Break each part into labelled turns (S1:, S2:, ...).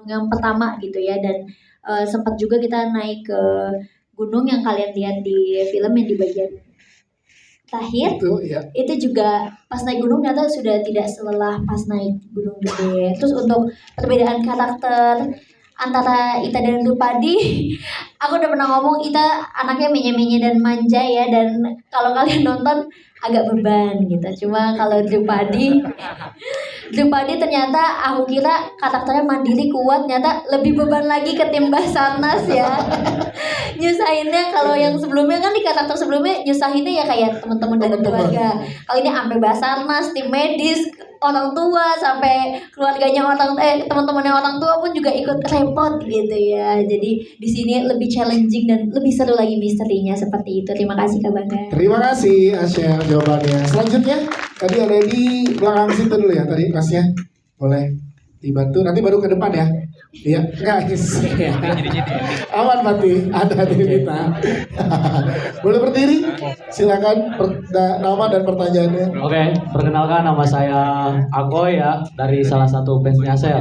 S1: yang pertama gitu ya dan sempat juga kita naik ke gunung yang kalian lihat di film yang di bagian terakhir itu juga pas naik gunung ternyata sudah tidak selelah pas naik gunung gede. Terus untuk perbedaan karakter antara Ita dan Drupadi aku udah pernah ngomong Ita anaknya menye-menye dan manja ya dan kalau kalian nonton agak beban gitu. Cuma kalau Drupadi ternyata aku kira karakternya mandiri kuat, ternyata lebih beban lagi ketimbang Basarnas ya. Nyusahinnya kalau yang sebelumnya kan di karakter sebelumnya nyusahinnya ya kayak teman-teman dari keluarga. Kalau ini sampai Basarnas, tim medis, orang tua sampai keluarganya teman-temannya orang tua pun juga ikut repot gitu ya. Jadi di sini lebih challenging dan lebih seru lagi misterinya seperti itu. Terima kasih Kak Bangga.
S2: Terima kasih Asya jawabannya. Selanjutnya tadi ada di belakang situ dulu ya tadi Masnya. Boleh dibantu nanti baru ke depan ya. Iya, guys. Aman mati, ada di kita. Boleh berdiri? Silakan nama dan pertanyaannya.
S3: Oke, perkenalkan nama saya Agoy ya dari salah satu fansnya Asel.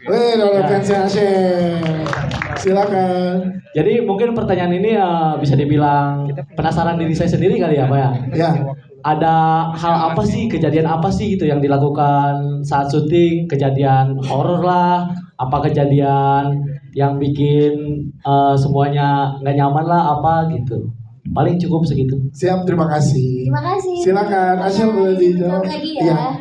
S2: Dari fansnya Asel. Silakan.
S3: Jadi mungkin pertanyaan ini bisa dibilang penasaran diri saya sendiri kali ya Pak ya.
S2: Ya.
S3: Ada hal apa sih, kejadian apa sih gitu yang dilakukan saat syuting, kejadian horor lah, apa kejadian yang bikin semuanya nggak nyaman lah apa gitu. Paling cukup segitu.
S2: Siap, terima kasih.
S1: Terima kasih.
S2: Silakan, Asel boleh dijawab.
S1: Lagi ya.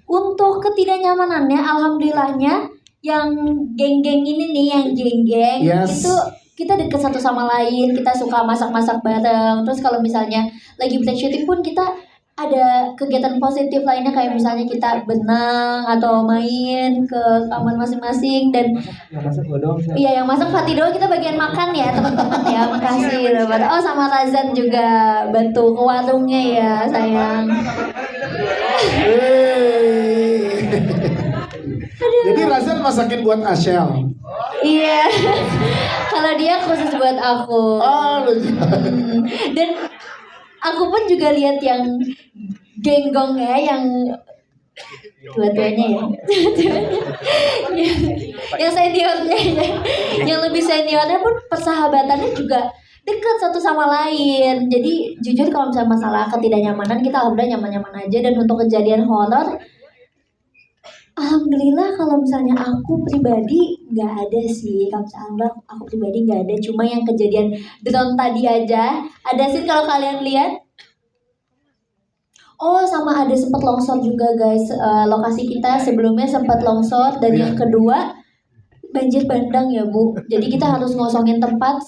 S1: Untuk ketidaknyamanannya, alhamdulillahnya yang geng-geng ini nih, yang geng-geng itu kita deket satu sama lain, kita suka masak-masak bareng. Terus kalau misalnya lagi break syuting pun kita ada kegiatan positif lainnya kayak misalnya kita berenang atau main ke kamar masing-masing dan
S3: yang masak gue doang.
S1: Iya yang masak Fatih doang, kita bagian makan ya teman-teman ya. Makasih teman. Oh sama Razan juga bantu ke warungnya ya sayang.
S2: Jadi Razan masakin buat Ashel.
S1: Iya. Kalau dia khusus buat aku. Dan aku pun juga lihat yang genggongnya yang tua-tuanya ya. Yang seniornya ya. Yang lebih seniornya pun persahabatannya juga dekat satu sama lain. Jadi jujur kalau misalnya masalah ketidaknyamanan kita alhamdulillah nyaman-nyaman aja. Dan untuk kejadian horor alhamdulillah kalau misalnya aku pribadi nggak ada sih. Kalau misalnya aku pribadi nggak ada. Cuma yang kejadian drone tadi aja. Ada sih kalau kalian lihat. Oh sama ada sempat longsor juga guys. Lokasi kita sebelumnya sempat longsor. Dan yang kedua banjir bandang ya Bu. Jadi kita harus ngosongin tempat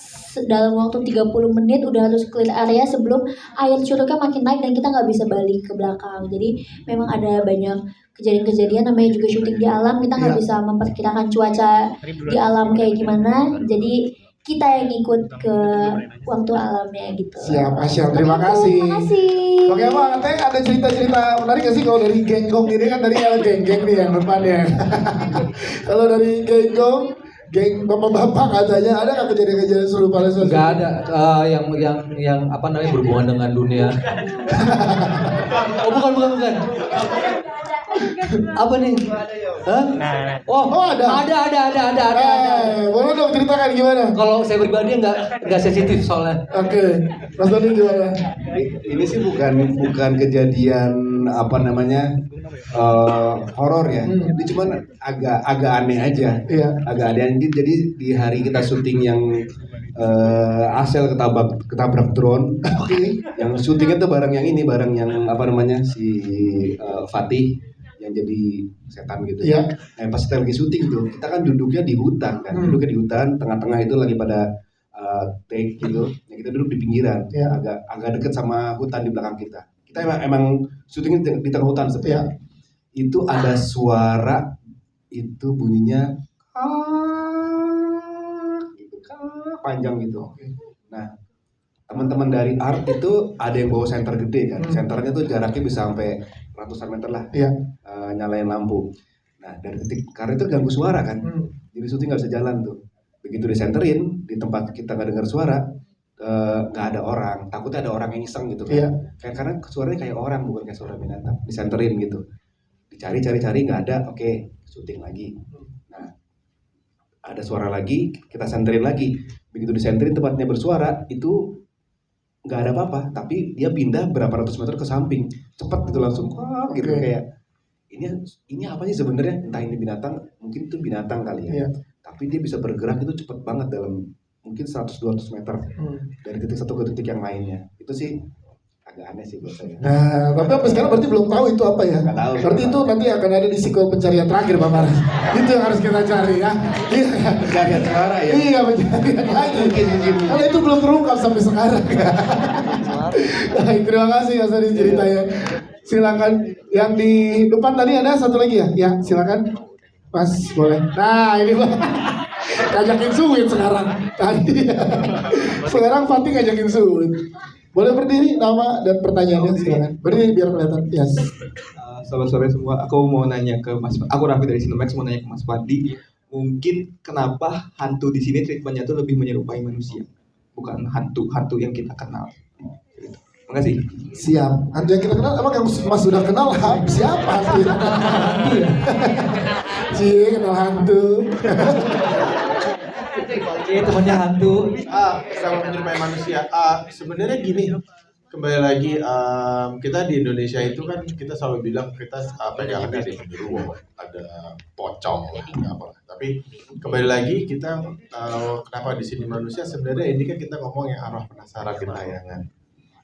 S1: dalam waktu 30 menit udah harus clear area sebelum air curugnya makin naik dan kita nggak bisa balik ke belakang. Jadi memang ada banyak kejadian-kejadian, namanya juga syuting di alam, kita nggak bisa memperkirakan cuaca di alam kayak gimana. Jadi kita yang ikut ke waktu alamnya gitu.
S2: Siap Asya, terima kasih.
S1: Terima kasih.
S2: Bagaimana katanya ada cerita-cerita menarik gak sih kalau dari genggong ini kan tadi ada geng-geng nih yang depannya. Kalau dari genggong, geng bapak-bapak katanya ada nggak kejadian-kejadian seru pada saat
S4: nggak ada yang apa namanya berhubungan dengan dunia. Oh bukan. Apa nih? Hah? Oh ada.
S2: Boleh dong ceritakan gimana?
S4: Kalau saya pribadi nggak sensitif soalnya.
S2: Oke. Mas Doni gimana?
S5: Ini sih bukan kejadian apa namanya horor ya. Ini cuma agak aneh aja.
S2: Iya.
S5: Agak aneh. Jadi di hari kita syuting yang Asel ketabrak drone. Yang syutingnya tuh bareng yang apa namanya si Fatih yang jadi setan gitu ya. Pas kita lagi syuting tuh, kita kan duduknya di hutan kan, tengah-tengah itu lagi pada take gitu. Ya, kita duduk di pinggiran, agak deket sama hutan di belakang kita. Kita emang syutingnya di tengah hutan sebenarnya. Itu ada suara itu bunyinya gitu, panjang gitu. Nah, teman-teman dari art itu ada yang bawa senter gede kan, senternya tuh jaraknya bisa sampai ratusan meter lah, nyalain lampu. Nah karena itu ganggu suara kan, jadi syuting nggak bisa jalan tuh. Begitu disenterin di tempat kita nggak dengar suara, nggak ada orang, takutnya ada orang yang iseng gitu kan. Karena suaranya kayak orang bukan kayak suara binatang. Disenterin gitu, dicari nggak ada, oke syuting lagi. Nah ada suara lagi, kita senterin lagi. Begitu disenterin tempatnya bersuara, itu nggak ada apa-apa, tapi dia pindah berapa ratus meter ke samping, cepat gitu langsung, wah gitu
S2: Oke.
S5: kayak ini apa sih sebenarnya? Entah ini binatang, mungkin itu binatang kali ya.
S2: Iya.
S5: Tapi dia bisa bergerak itu cepat banget dalam mungkin 100-200 meter dari titik satu ke titik yang lainnya. Itu sih agak aneh sih buat saya.
S2: Nah, tapi sampai sekarang berarti belum tahu itu apa ya?
S5: Nggak tahu.
S2: Berarti itu nanti akan ada di sequel pencarian terakhir, Pak Maras. Itu yang harus kita cari ya. Iya.
S5: Pencarian suara ya.
S2: Iya, pencarian lagi. Karena itu belum terungkap sampai sekarang. Baik, terima kasih Mas Adi ceritanya. Silakan yang di depan tadi ada satu lagi ya? Ya, silakan. Mas, boleh. Nah, ini Pak. Ngajakin suwit sekarang. Tadi. Sekarang Fatih ngajakin suwit. Boleh berdiri nama dan pertanyaannya silakan. Berdiri biar kelihatan. Yes.
S6: Selamat sore semua. Aku mau nanya ke Mas. Aku Raffi dari Cinemax mau nanya ke Mas Fadli. Mungkin kenapa hantu di sini treatmentnya tuh lebih menyerupai manusia, bukan hantu yang kita kenal. Gitu. Terima kasih.
S2: Siap. Hantu yang kita kenal, emang yang Mas sudah kenal siapa hantu? Cie, kenal hantu.
S4: Temannya hantu.
S7: Sama menyerupai manusia. Sebenarnya gini, kembali lagi kita di Indonesia itu kan kita selalu bilang kita pegangannya ada genderuwo, ada pocong, ada apa. Tapi kembali lagi kita kenapa di sini manusia? Sebenarnya ini kan kita ngomong yang arah penasaran gentayangan.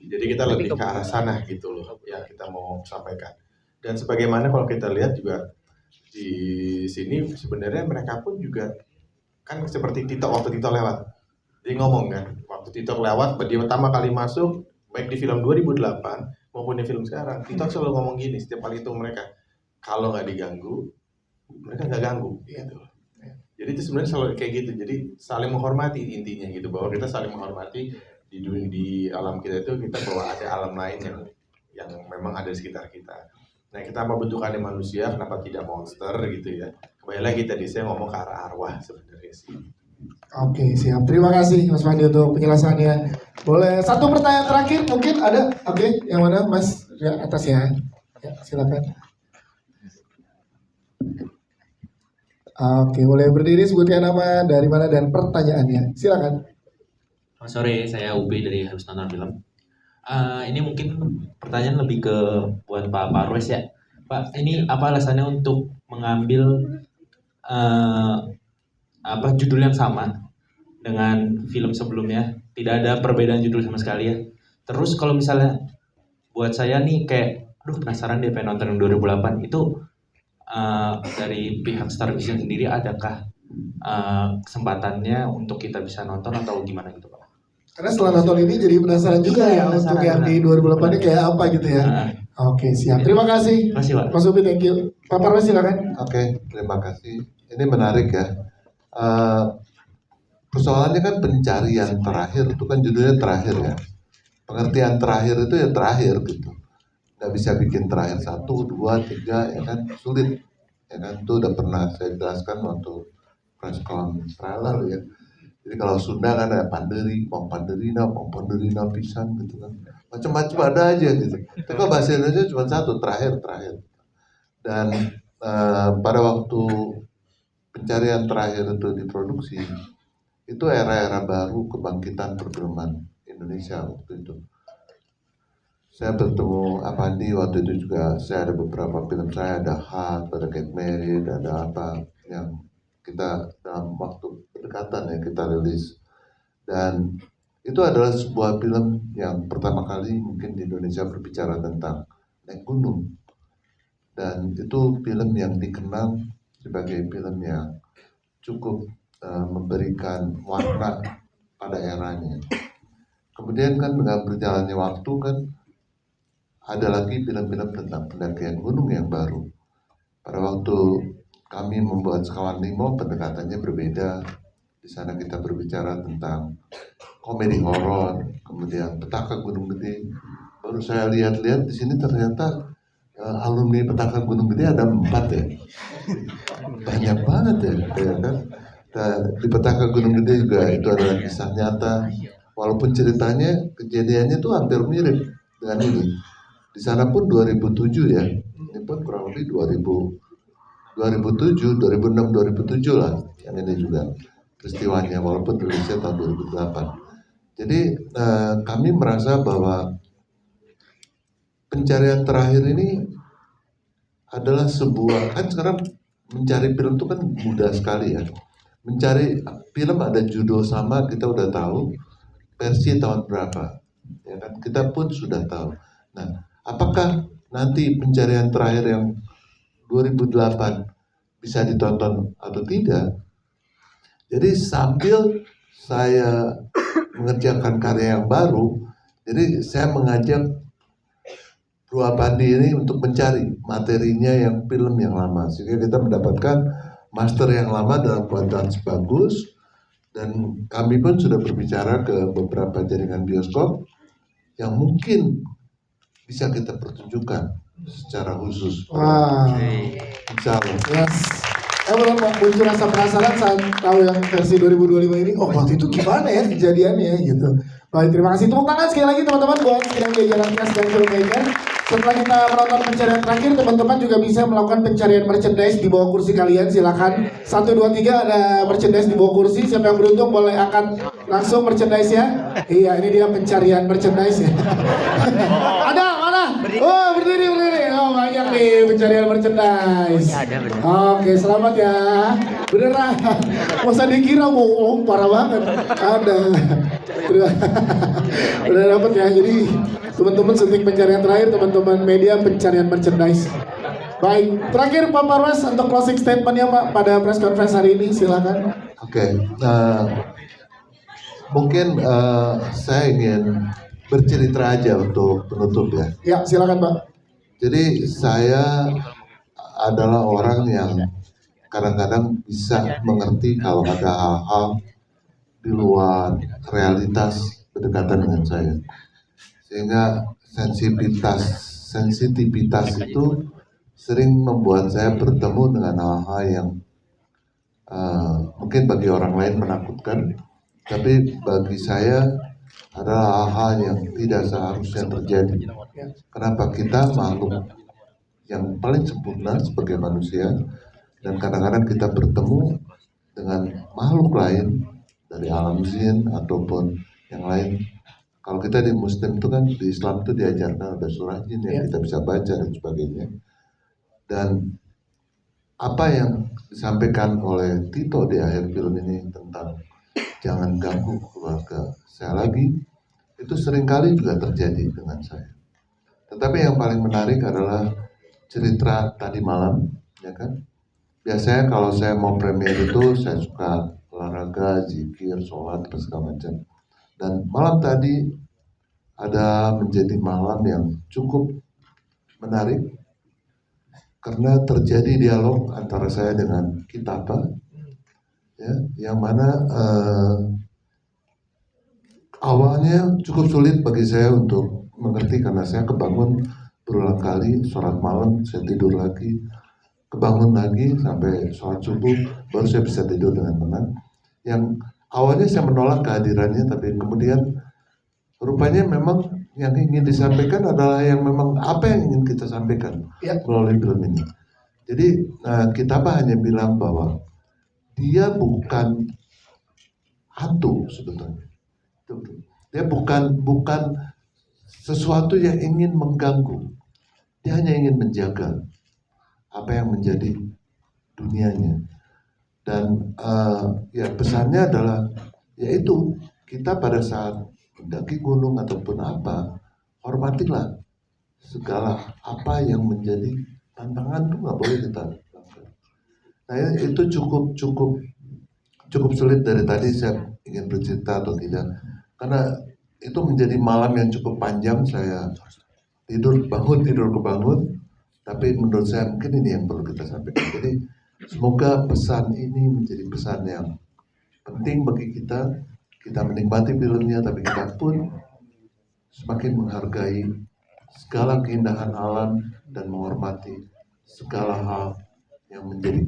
S7: Jadi kita lebih ke arah sana gitu loh yang kita mau sampaikan. Dan sebagaimana kalau kita lihat juga di sini sebenarnya mereka pun juga kan seperti Tito waktu Tito lewat. Dia ngomong kan, waktu Tito lewat, dia pertama kali masuk, baik di film 2008 maupun di film sekarang, Tito selalu ngomong gini setiap kali itu mereka, kalau nggak diganggu, mereka nggak ganggu, gitu. Jadi itu sebenarnya selalu kayak gitu, jadi saling menghormati intinya gitu, bahwa kita saling menghormati di dunia di alam kita itu kita bahwa ada alam lain yang memang ada di sekitar kita. Nah kita apa bentukannya manusia, kenapa tidak monster gitu ya? Kembali lagi tadi saya ngomong ke arah arwah sebenarnya sih.
S2: Oke, siap. Terima kasih Mas Fandi untuk penjelasannya. Boleh satu pertanyaan terakhir mungkin ada? Oke, yang mana Mas? Ya, atas ya. Ya, silakan. Oke, boleh berdiri sebutkan nama dari mana dan pertanyaannya. Silakan.
S8: Selamat sore, saya Ubi dari Harus Nonton Film. Ini mungkin pertanyaan lebih ke buat Pak Parwes ya. Pak, ini apa alasannya untuk mengambil judul yang sama dengan film sebelumnya? Tidak ada perbedaan judul sama sekali ya. Terus kalau misalnya buat saya nih kayak, aduh penasaran deh pengen nonton yang 2008 itu dari pihak Star Vision sendiri adakah kesempatannya untuk kita bisa nonton atau gimana gitu Pak?
S2: Karena setelah nonton ini jadi penasaran juga ya untuk yang di 2008 ini kayak apa gitu ya. Oke, siap. Terima kasih.
S8: Terima kasih Pak.
S2: Mas Ubi, thank you. Pak Parwes silakan.
S9: Oke, terima kasih. Ini menarik ya. Persoalannya kan pencarian terakhir itu kan judulnya terakhir ya. Pengertian terakhir itu ya terakhir gitu. Nggak bisa bikin terakhir 1, 2, 3 ya kan sulit. Ya kan itu udah pernah saya jelaskan waktu press con trailer ya. Jadi kalau Sunda kan ada panderi, panderina pisan gitu kan. Macam-macam ada aja gitu. Tapi kalau bahasa Indonesia cuma satu, terakhir. Dan pada waktu pencarian terakhir itu diproduksi, itu era-era baru kebangkitan perfilman Indonesia waktu itu. Saya bertemu Apandi waktu itu juga, saya ada beberapa film saya, ada Heart, ada Get Married, ada apa yang kita dalam waktu berdekatan ya kita rilis. Dan itu adalah sebuah film yang pertama kali mungkin di Indonesia berbicara tentang naik gunung. Dan itu film yang dikenal sebagai film yang cukup memberikan warna pada eranya. Kemudian kan dengan berjalannya waktu kan ada lagi film-film tentang pendakian gunung yang baru. Pada waktu kami membuat Sekawan Limo, pendekatannya berbeda. Di sana kita berbicara tentang komedi horor, kemudian Petaka Gunung Gede. Baru saya lihat-lihat di sini ternyata alumni Petaka Gunung Gede ada 4 ya. Banyak banget ya kan. Di Petaka Gunung Gede juga itu adalah kisah nyata. Walaupun ceritanya, kejadiannya itu hampir mirip dengan ini. Di sana pun 2007 ya. Ini pun kurang lebih 2000 2007, 2006, 2007 lah yang ini juga peristiwanya, walaupun rilisnya tahun 2008. Jadi kami merasa bahwa pencarian terakhir ini adalah sebuah, kan sekarang mencari film itu kan mudah sekali ya. Mencari film ada judul sama, kita udah tahu versi tahun berapa, ya kan, kita pun sudah tahu. Nah, apakah nanti pencarian terakhir yang 2008 bisa ditonton atau tidak? Jadi sambil saya mengerjakan karya yang baru, jadi saya mengajak Bro Apandi ini untuk mencari materinya yang film yang lama, sehingga kita mendapatkan master yang lama dalam kualitas bagus. Dan kami pun sudah berbicara ke beberapa jaringan bioskop yang mungkin bisa kita pertunjukkan secara khusus.
S2: Wah.
S9: Insya Allah.
S2: Yes. Belum muncul rasa penasaran saat tahu yang versi 2025 ini. Oh, waktu itu gimana ya kejadiannya gitu. Baik, terima kasih. Tepuk tangan sekali lagi teman-teman buat sidang jajaran Pres dan Filmmaker. Setelah kita menonton pencarian terakhir, teman-teman juga bisa melakukan pencarian merchandise di bawah kursi kalian. Silakan 1, 2, 3 ada merchandise di bawah kursi. Siapa yang beruntung boleh angkat langsung merchandise ya. Iya, ini dia pencarian merchandise ya. Ada mana? Oh, berdiri. Oh, banyak nih pencarian merchandise. Oke, selamat ya. Beneran. Masa dikira bohong, parah banget. Ada. Udah dapet ya. Jadi teman-teman suntik pencarian terakhir, teman-teman media pencarian merchandise. Baik, terakhir Pak Parwas untuk closing statementnya Pak pada press conference hari ini, silakan.
S9: Oke, mungkin saya ingin bercerita aja untuk penutup ya.
S2: Ya, silakan Pak.
S9: Jadi saya adalah orang yang kadang-kadang bisa mengerti kalau ada hal-hal di luar realitas berdekatan dengan saya. Sehingga sensitivitas itu sering membuat saya bertemu dengan hal-hal yang mungkin bagi orang lain menakutkan, tapi bagi saya adalah hal-hal yang tidak seharusnya terjadi. Kenapa? Kita makhluk yang paling sempurna sebagai manusia, dan kadang-kadang kita bertemu dengan makhluk lain dari alam jin ataupun yang lain. Kalau kita di Muslim itu kan, di Islam itu diajarkan ada surah jin yang kita bisa baca dan sebagainya. Dan apa yang disampaikan oleh Tito di akhir film ini tentang jangan ganggu keluarga saya lagi, itu seringkali juga terjadi dengan saya. Tetapi yang paling menarik adalah cerita tadi malam, ya kan? Biasanya kalau saya mau premier itu saya suka olahraga, zikir, sholat, segala macam. Dan malam tadi ada menjadi malam yang cukup menarik karena terjadi dialog antara saya dengan Kitapa, ya, yang mana awalnya cukup sulit bagi saya untuk mengerti karena saya kebangun berulang kali sholat malam, saya tidur lagi, kebangun lagi sampai sholat subuh, baru saya bisa tidur dengan tenang. Yang awalnya saya menolak kehadirannya, tapi kemudian rupanya memang yang ingin disampaikan adalah yang memang apa yang ingin kita sampaikan melalui film ini. Jadi Kitapa hanya bilang bahwa dia bukan hantu sebetulnya. Dia bukan sesuatu yang ingin mengganggu. Dia hanya ingin menjaga apa yang menjadi dunianya. Dan ya pesannya adalah yaitu kita pada saat mendaki gunung ataupun apa, hormatilah segala apa yang menjadi tantangan, itu nggak boleh kita lakukan. Nah itu cukup sulit. Dari tadi saya ingin bercerita atau tidak, karena itu menjadi malam yang cukup panjang. Saya tidur kebangun, tapi menurut saya mungkin ini yang perlu kita sampaikan. Jadi semoga pesan ini menjadi pesan yang penting bagi kita. Kita menikmati filmnya, tapi kita pun semakin menghargai segala keindahan alam dan menghormati segala hal yang menjadi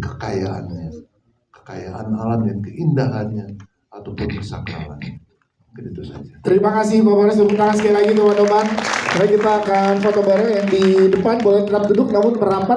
S9: kekayaan alam yang keindahannya ataupun kesakralannya. Mungkin itu saja.
S2: Terima kasih Pak Boris, tepuk tangan sekali lagi teman-teman. Baik, kita akan foto bareng yang di depan boleh tetap duduk namun merapat.